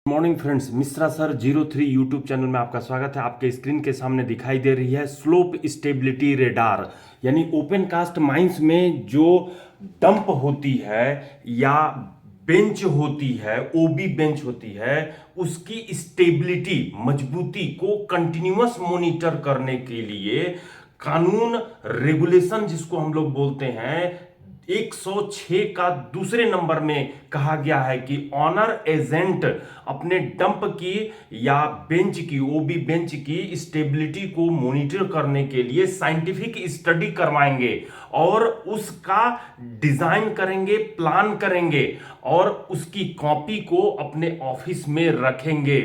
Morning friends, Mishra sir 03 YouTube channel में आपका स्वागत है। आपके स्क्रीन के सामने दिखाई दे रही है स्लोप स्टेबिलिटी रेडार, यानी ओपन कास्ट माइंस में जो डंप होती है या बेंच होती है, ओबी बेंच होती है, उसकी स्टेबिलिटी, मजबूती को कंटिन्यूअस मॉनिटर करने के लिए कानून, रेगुलेशन जिसको हम लोग बोलते हैं, 106 का दूसरे नंबर में कहा गया है कि ऑनर एजेंट अपने डंप की या बेंच की, ओबी बेंच की स्टेबिलिटी को मॉनिटर करने के लिए साइंटिफिक स्टडी करवाएंगे और उसका डिजाइन करेंगे, प्लान करेंगे और उसकी कॉपी को अपने ऑफिस में रखेंगे।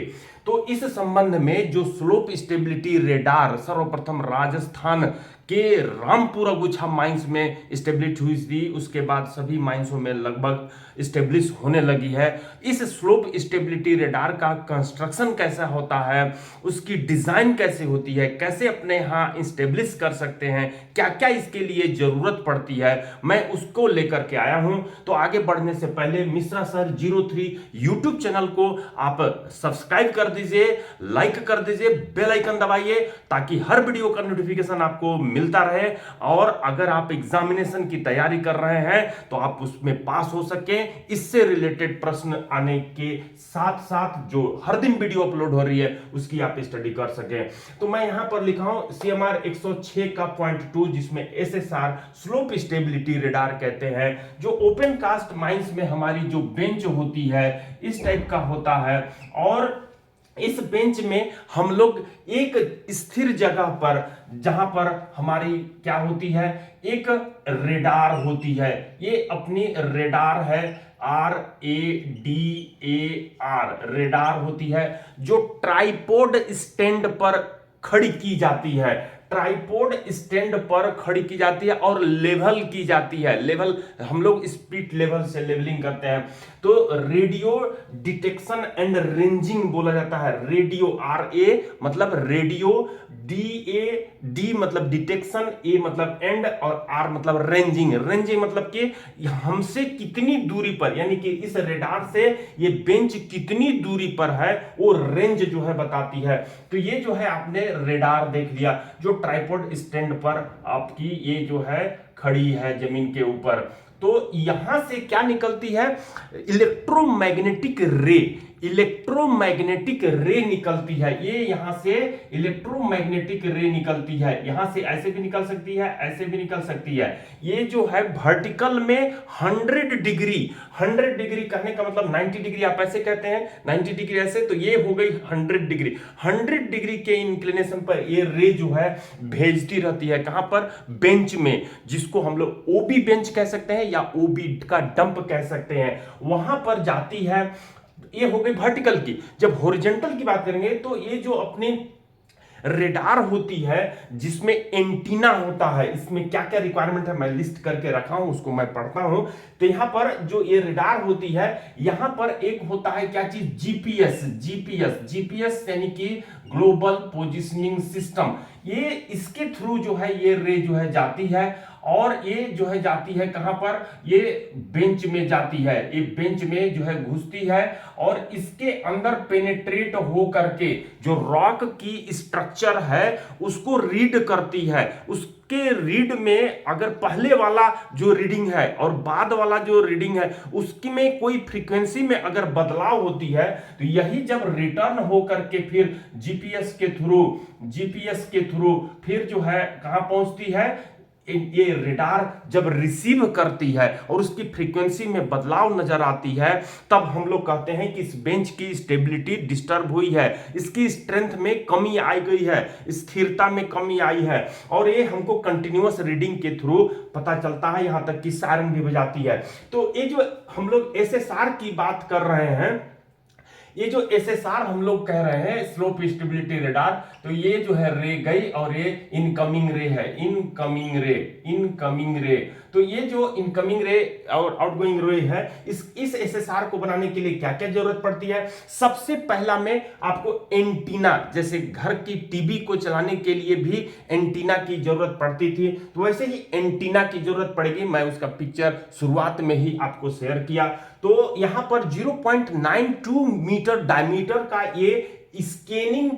तो इस संबंध में जो स्लोप स्टेबिलिटी रेडार सर्वप्रथम राजस्थान के रामपुरा गुच्छा माइंस में स्टेब्लिश हुई थी, उसके बाद सभी माइंसों में लगभग स्टेब्लिश होने लगी है। इस स्लोप स्टेबिलिटी रेडार का कंस्ट्रक्शन कैसा होता है, उसकी डिजाइन कैसे होती है, कैसे अपने यहां स्टेब्लिश कर सकते हैं, क्या क्या इसके लिए जरूरत पड़ती है, मैं उसको लेकर के आया हूं। तो आगे बढ़ने से पहले मिश्रा सर 03 यूट्यूब चैनल को आप सब्सक्राइब कर दीजिए, लाइक कर दीजिए, बेल आइकन दबाइए ताकि हर वीडियो का नोटिफिकेशन आपको मिलता रहे। और अगर आप एग्जामिनेशन की तैयारी कर रहे हैं तो आप उसमें पास हो सके, इससे रिलेटेड प्रश्न आने के साथ साथ जो हर दिन वीडियो अपलोड हो रही है उसकी आप स्टडी कर सके। तो मैं यहां पर लिखा हूं CMR 106 का पॉइंट 2, जिसमें SSR स्लोप स्टेबिलिटी रेडार कहते हैं, जो ओपन कास्ट माइंस में हमारी जो बेंच होती है इस टाइप का होता है। और इस बेंच में हम लोग एक स्थिर जगह पर, जहां पर हमारी क्या होती है, एक रेडार होती है, ये अपनी रेडार है, RADAR रेडार होती है, जो ट्राइपॉड स्टैंड पर खड़ी की जाती है, ट्राइपॉड स्टैंड पर खड़ी की जाती है और लेवल की जाती है। लेवल हम लोग स्पीड लेवल से लेवलिंग करते हैं, तो रेडियो डिटेक्शन एंड रेंजिंग बोला जाता है। रेडियो RA मतलब रेडियो, DAD मतलब डिटेक्शन, A मतलब एंड और R मतलब रेंजिंग। रेंजिंग मतलब कि हमसे कितनी दूरी पर, यानी कि इस रेडार से ये बेंच कितनी दूरी पर है वो रेंज जो है बताती है। तो ये जो है आपने रेडार देख लिया जो ट्राइपॉड स्टैंड पर आपकी ये जो है खड़ी है जमीन के ऊपर। तो यहां से क्या निकलती है, इलेक्ट्रोमैग्नेटिक रे, इलेक्ट्रोमैग्नेटिक रे निकलती है। ये यहां से इलेक्ट्रोमैग्नेटिक रे निकलती है, यहां से ऐसे भी निकल सकती है, ऐसे भी निकल सकती है। ये जो है वर्टिकल में 100 डिग्री, 100 डिग्री कहने का मतलब 90 डिग्री आप ऐसे कहते हैं, 90 डिग्री ऐसे, तो ये हो गई 100 डिग्री। 100 डिग्री के इंक्लिनेशन पर ये रे जो है भेजती रहती है, कहां पर, बेंच में, जिसको हम लोग ओबी बेंच कह सकते हैं या ओबी का डंप कह सकते हैं, वहां पर जाती है। ये हो गई वर्टिकल की। जब हॉरिजॉन्टल की बात करेंगे तो ये जो अपनी रेडार होती है जिसमें एंटीना होता है, इसमें क्या क्या रिक्वायरमेंट है मैं लिस्ट करके रखा हूं, उसको मैं पढ़ता हूं। तो यहां पर जो ये रेडार होती है, यहां पर एक होता है क्या चीज, जीपीएस। जीपीएस यानी कि ग्लोबल पोजिशनिंग सिस्टम। ये इसके थ्रू जो है ये रे जो है जाती है और ये जो है जाती है कहां पर, ये बेंच में जाती है, ये बेंच में जो है घुसती है और इसके अंदर पेनेट्रेट हो करके जो रॉक की स्ट्रक्चर है उसको रीड करती है। उसके रीड में अगर पहले वाला जो रीडिंग है और बाद वाला जो रीडिंग है उसकी में कोई फ्रीक्वेंसी में अगर बदलाव होती है तो यही जब रिटर्न हो करके फिर जीपीएस के थ्रू फिर जो है कहां पहुंचती है, ये रेडार जब रिसीव करती है और उसकी फ्रीक्वेंसी में बदलाव नजर आती है, तब हम लोग कहते हैं कि इस बेंच की स्टेबिलिटी डिस्टर्ब हुई है, इसकी स्ट्रेंथ में कमी आई गई है, स्थिरता में कमी आई है। और ये हमको कंटिन्यूअस रीडिंग के थ्रू पता चलता है, यहां तक कि सायरन भी बजाती है। तो ये जो हम लोग SSR की बात कर रहे हैं, ये जो SSR हम लोग कह रहे हैं स्लोप स्टेबिलिटी रेडार, तो ये जो है रे गई और ये इनकमिंग रे है, इनकमिंग रे। तो ये जो इनकमिंग रे और आउटगोइंग रे है, इस SSR को बनाने के लिए क्या क्या जरूरत पड़ती है। सबसे पहला में आपको एंटीना, जैसे घर की टीवी को चलाने के लिए भी एंटीना की जरूरत पड़ती थी, तो वैसे ही एंटीना की जरूरत पड़ेगी। मैं उसका पिक्चर शुरुआत में ही आपको शेयर किया। तो तो यहां पर 0.92 मीटर डायमीटर का ये स्कैनिंग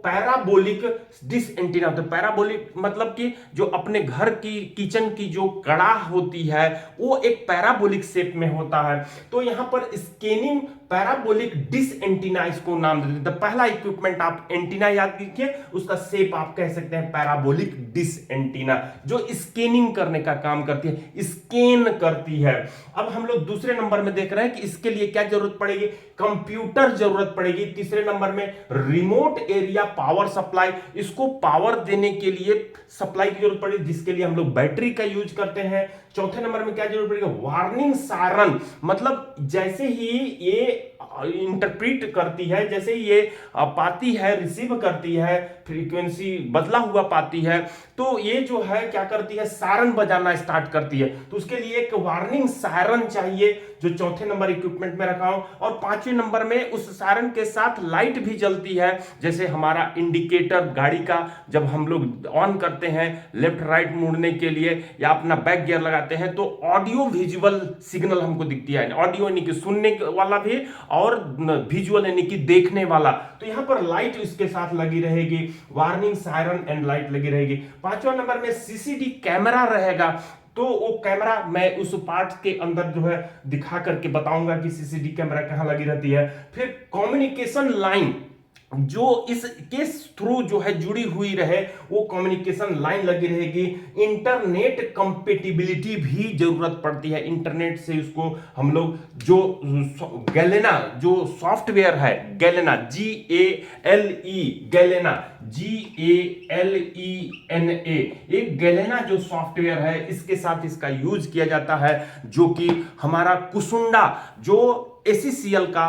पैराबोलिक डिश एंटीना होता है। पैराबोलिक मतलब कि जो अपने घर की किचन की जो कड़ाह होती है वो एक पैराबोलिक शेप में होता है। तो यहां पर स्कैनिंग पैराबोलिक डिश एंटीना इसको नाम दे देते हैं। पहला इक्विपमेंट आप एंटीना याद कीजिए, उसका शेप आप कह सकते हैं पैराबोलिक डिश एंटीना, जो स्कैनिंग करने का काम करती है, स्कैन करती है। अब हम लोग दूसरे नंबर में देख रहे हैं कि इसके लिए क्या जरूरत पड़ेगी, कंप्यूटर जरूरत पड़ेगी। तीसरे नंबर में रिमोट एरिया पावर सप्लाई, इसको पावर देने के लिए सप्लाई की जरूरत पड़ेगी, जिसके लिए हम लोग बैटरी का यूज करते हैं। चौथे नंबर में क्या जरूरत पड़ेगी, वार्निंग सायरन, मतलब जैसे ही ये इंटरप्रीट करती है, जैसे ही ये पाती है, रिसीव करती है, फ्रीक्वेंसी बदला हुआ पाती है, तो ये जो है क्या करती है, सायरन बजाना स्टार्ट करती है। तो उसके लिए एक वार्निंग सायरन चाहिए, जो चौथे नंबर इक्विपमेंट में रखा हूं। और पांचवें नंबर में उस सायरन के साथ लाइट भी जलती है, जैसे हमारा इंडिकेटर गाड़ी का जब हम लोग ऑन करते हैं लेफ्ट राइट मुड़ने के लिए या अपना बैक गियर लगाते हैं, तो ऑडियो विजुअल सिग्नल हमको दिखती है। ऑडियो यानी कि सुनने वाला भी और विजुअल यानी कि देखने वाला। तो यहां पर लाइट इसके साथ लगी रहेगी, वार्निंग सायरन एंड लाइट लगी रहेगी। पांचवा नंबर में सीसीडी कैमरा रहेगा। तो वो कैमरा मैं उस पार्ट के अंदर जो है दिखा करके बताऊंगा कि सीसीडी कैमरा कहां लगी रहती है। फिर कम्युनिकेशन लाइन जो इसके थ्रू जो है जुड़ी हुई रहे, वो कम्युनिकेशन लाइन लगी रहेगी। इंटरनेट कंपेटिबिलिटी भी जरूरत पड़ती है, इंटरनेट से उसको हम लोग जो गैलेना जो सॉफ्टवेयर है, गैलेना गैलेना GALENA, एक गैलेना जो सॉफ्टवेयर है, इसके साथ इसका यूज किया जाता है, जो कि हमारा कुसुंडा जो ACCL का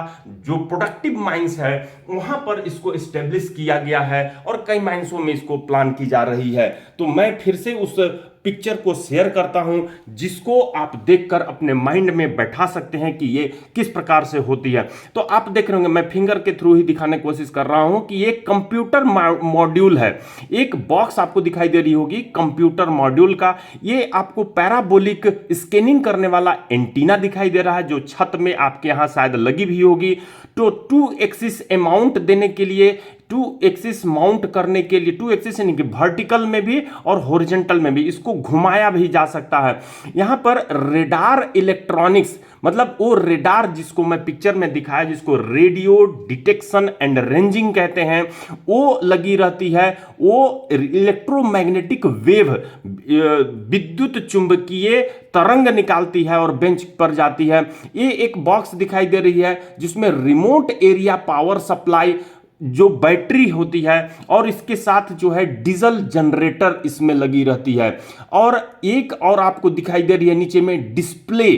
जो प्रोडक्टिव माइंस है वहां पर इसको एस्टेब्लिश किया गया है और कई माइंसों में इसको प्लान की जा रही है। तो मैं फिर से उस पिक्चर को शेयर करता हूं, जिसको आप देखकर अपने माइंड में बैठा सकते हैं कि ये किस प्रकार से होती है। तो आप देख रहे होंगे, मैं फिंगर के थ्रू ही दिखाने की कोशिश कर रहा हूं कि ये कंप्यूटर मॉड्यूल है। एक बॉक्स आपको दिखाई दे रही होगी कंप्यूटर मॉड्यूल का, ये आपको पैराबोलिक स्कैनिंग करने वाला एंटीना दिखाई दे रहा है, जो छत में आपके यहां शायद लगी भी होगी। तो 2 एक्सिस अमाउंट देने के लिए, 2 एक्सिस माउंट करने के लिए, 2 एक्सिस यानी कि वर्टिकल में भी और हॉरिजॉन्टल में भी इसको घुमाया भी जा सकता है। यहां पर रेडार इलेक्ट्रॉनिक्स, मतलब वो रेडार जिसको मैं पिक्चर में दिखाया, जिसको रेडियो डिटेक्शन एंड रेंजिंग कहते हैं, वो लगी रहती है। वो इलेक्ट्रोमैग्नेटिक वेव, विद्युत चुंबकीय तरंग निकालती है और बेंच पर जाती है। ये एक बॉक्स दिखाई दे रही है जिसमें रिमोट एरिया पावर सप्लाई जो बैटरी होती है और इसके साथ जो है डीजल जनरेटर इसमें लगी रहती है। और एक और आपको दिखाई दे रही है नीचे में डिस्प्ले,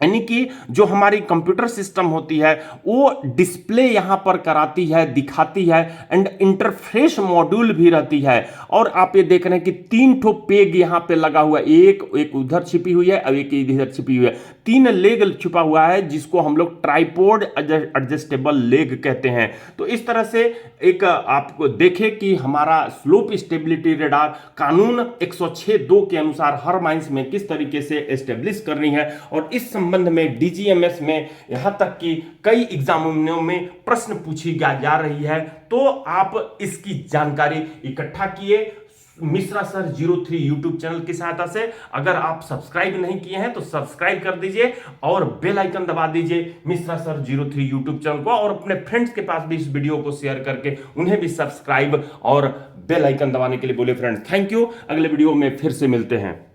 यानी कि जो हमारी कंप्यूटर सिस्टम होती है वो डिस्प्ले यहां पर कराती है, दिखाती है, एंड इंटरफेस मॉड्यूल भी रहती है। और आप ये देख रहे हैं कि 3 ठो पेग यहां पे लगा हुआ है, एक उधर छिपी हुई है और एक इधर छिपी हुई है, 3 लेग छुपा हुआ है, जिसको हम लोग ट्राइपॉड एडजस्टेबल लेग कहते हैं। तो इस तरह से एक आपको देखें कि हमारा स्लोप स्टेबिलिटी रेडार कानून 106(2) के अनुसार हर माइंस में किस तरीके से एस्टेब्लिश करनी है। और इस संबंध में DGMS में यहां तक कि कई एग्जामों में प्रश्न पूछी जा रही है। तो आप इसकी जानकारी इकट्ठा किए मिश्रा सर 03 यूट्यूब चैनल की सहायता से। अगर आप सब्सक्राइब नहीं किए हैं तो सब्सक्राइब कर दीजिए और बेल आइकन दबा दीजिए मिश्रा सर 03 यूट्यूब चैनल को, और अपने फ्रेंड्स के पास भी इस वीडियो को शेयर करके उन्हें भी सब्सक्राइब और बेल आइकन दबाने के लिए बोले फ्रेंड्स। थैंक यू, अगले वीडियो में फिर से मिलते हैं।